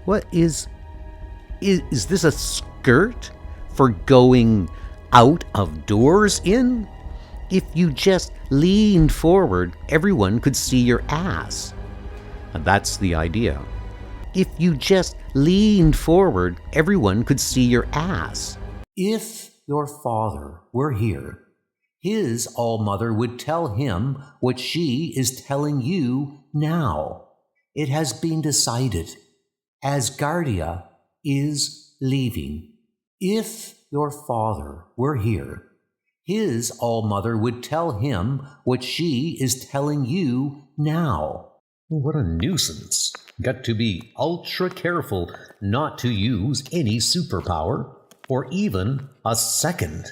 What is this a skirt for going out of doors in? If you just leaned forward, everyone could see your ass. That's the idea. If you just leaned forward, everyone could see your ass. If your father were here, his all-mother would tell him what she is telling you now. It has been decided. Asgardia is leaving. If your father were here, his all-mother would tell him what she is telling you now. What a nuisance. Got to be ultra careful not to use any superpower or even a second.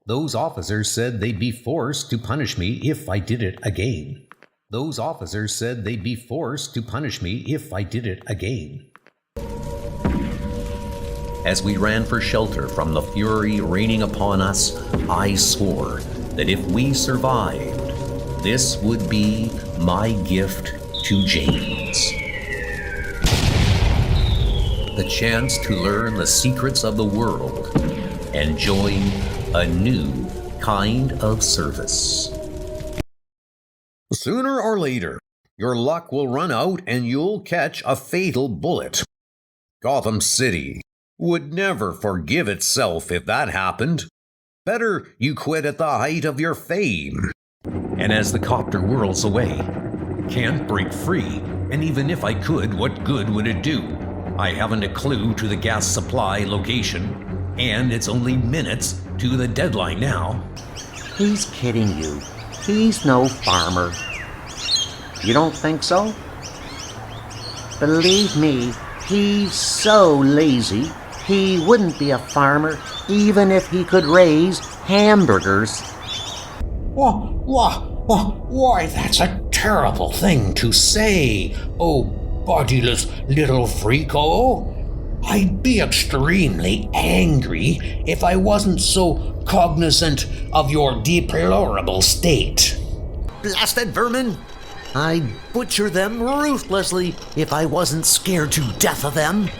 Those officers said they'd be forced to punish me if I did it again. Those officers said they'd be forced to punish me if I did it again. As we ran for shelter from the fury raining upon us, I swore that if we survived, this would be my gift to James. The chance to learn the secrets of the world and join a new kind of service. Sooner or later, your luck will run out and you'll catch a fatal bullet. Gotham City would never forgive itself if that happened. Better you quit at the height of your fame. And as the copter whirls away, can't break free, and even if I could, what good would it do? I haven't a clue to the gas supply location, and it's only minutes to the deadline now. He's kidding you. He's no farmer. You don't think so? Believe me, he's so lazy, he wouldn't be a farmer even if he could raise hamburgers. Why, that's a terrible thing to say, oh bodiless little freako. I'd be extremely angry if I wasn't so cognizant of your deplorable state. Blasted vermin! I'd butcher them ruthlessly if I wasn't scared to death of them.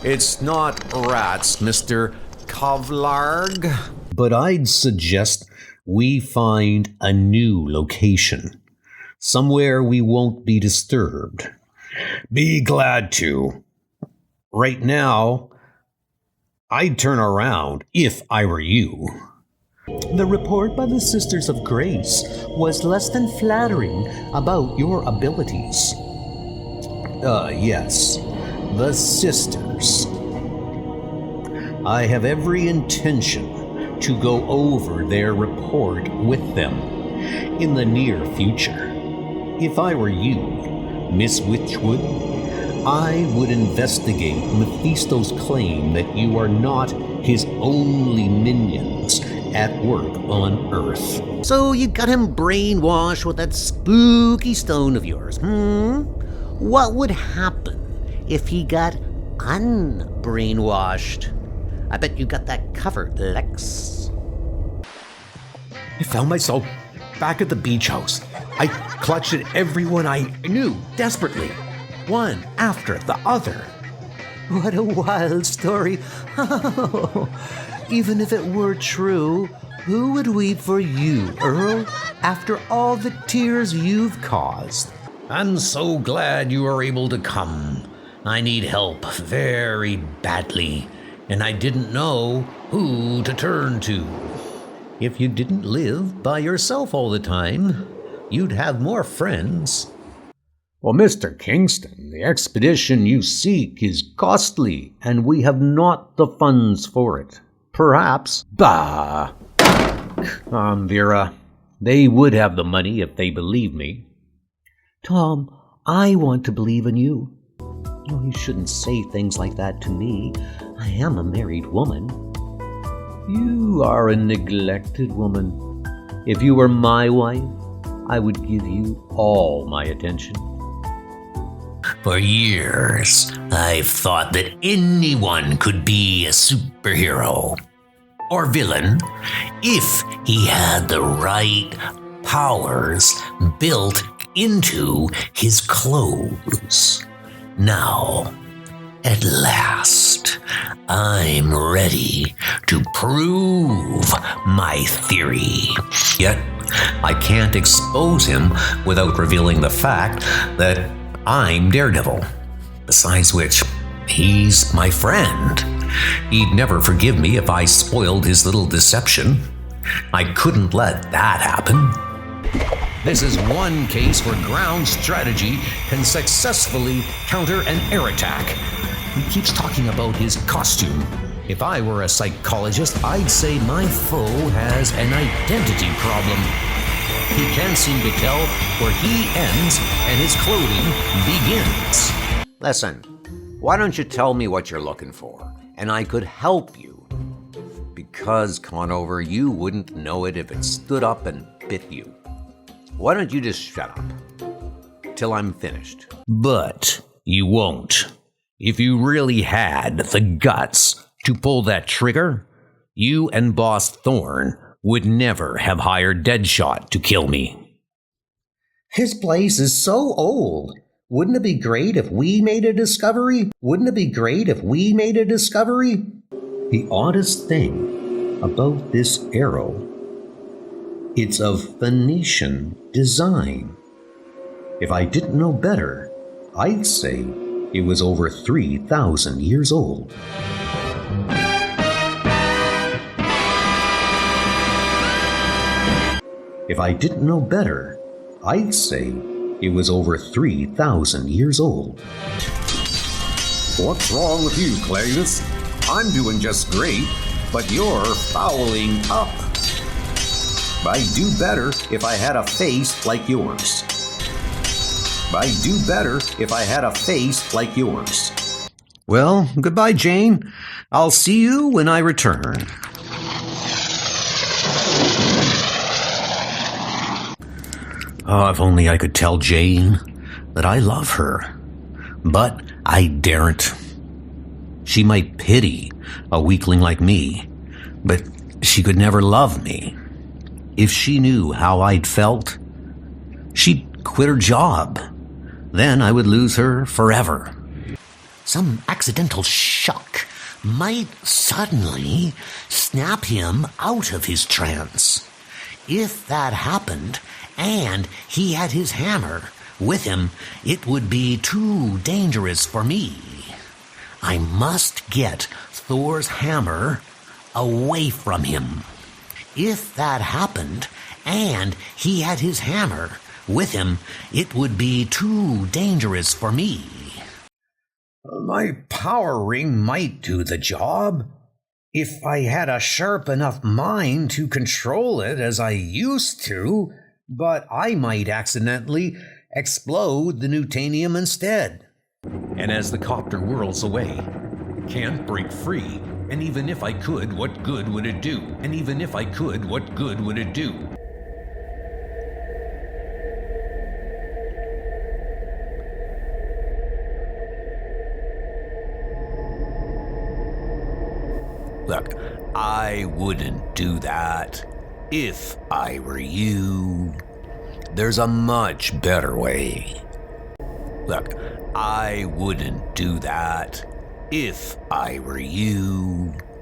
It's not rats, Mr. Kovlarg. But I'd suggest we find a new location. Somewhere we won't be disturbed. Be glad to. Right now, I'd turn around if I were you. The report by the Sisters of Grace was less than flattering about your abilities. Yes, the Sisters. I have every intention to go over their report with them in the near future. If I were you, Miss Witchwood, I would investigate Mephisto's claim that you are not his only minions at work on Earth. So you got him brainwashed with that spooky stone of yours, What would happen if he got unbrainwashed? I bet you got that covered, Lex. I found myself back at the beach house. I clutched at everyone I knew desperately, one after the other. What a wild story. Even if it were true, who would weep for you, Earl, after all the tears you've caused? I'm so glad you were able to come. I need help very badly, and I didn't know who to turn to. If you didn't live by yourself all the time, you'd have more friends. Well, Mr. Kingston, the expedition you seek is costly, and we have not the funds for it. Perhaps, Vera, they would have the money if they believe me. Tom, I want to believe in you. Oh, you shouldn't say things like that to me. I am a married woman. You are a neglected woman. If you were my wife, I would give you all my attention. For years, I've thought that anyone could be a superhero or villain if he had the right powers built into his clothes. Now, At last, I'm ready to prove my theory. Yet, I can't expose him without revealing the fact that I'm Daredevil. Besides which, he's my friend. He'd never forgive me if I spoiled his little deception. I couldn't let that happen. This is one case where ground strategy can successfully counter an air attack. He keeps talking about his costume. If I were a psychologist, I'd say my foe has an identity problem. He can't seem to tell where he ends and his clothing begins. Listen, why don't you tell me what you're looking for, and I could help you? Because, Conover, you wouldn't know it if it stood up and bit you. Why don't you just shut up till I'm finished? But you won't. If you really had the guts to pull that trigger, you and Boss Thorne would never have hired Deadshot to kill me. His place is so old. Wouldn't it be great if we made a discovery? The oddest thing about this arrow, it's of Phoenician design. If I didn't know better, I'd say it was over 3,000 years old. If I didn't know better, I'd say it was over 3,000 years old. What's wrong with you, Claudius? I'm doing just great, but you're fouling up. I'd do better if I had a face like yours. Well, goodbye, Jane. I'll see you when I return. Oh, if only I could tell Jane that I love her. But I daren't. She might pity a weakling like me, but she could never love me. If she knew how I'd felt, she'd quit her job. Then I would lose her forever. Some accidental shock might suddenly snap him out of his trance. If that happened, and he had his hammer with him, it would be too dangerous for me. I must get Thor's hammer away from him. If that happened, and he had his hammer with him, it would be too dangerous for me. My power ring might do the job, if I had a sharp enough mind to control it as I used to, but I might accidentally explode the Newtanium instead. And as the copter whirls away, can't break free. And even if I could, what good would it do? Look, I wouldn't do that if I were you. There's a much better way. Look, I wouldn't do that if I were you.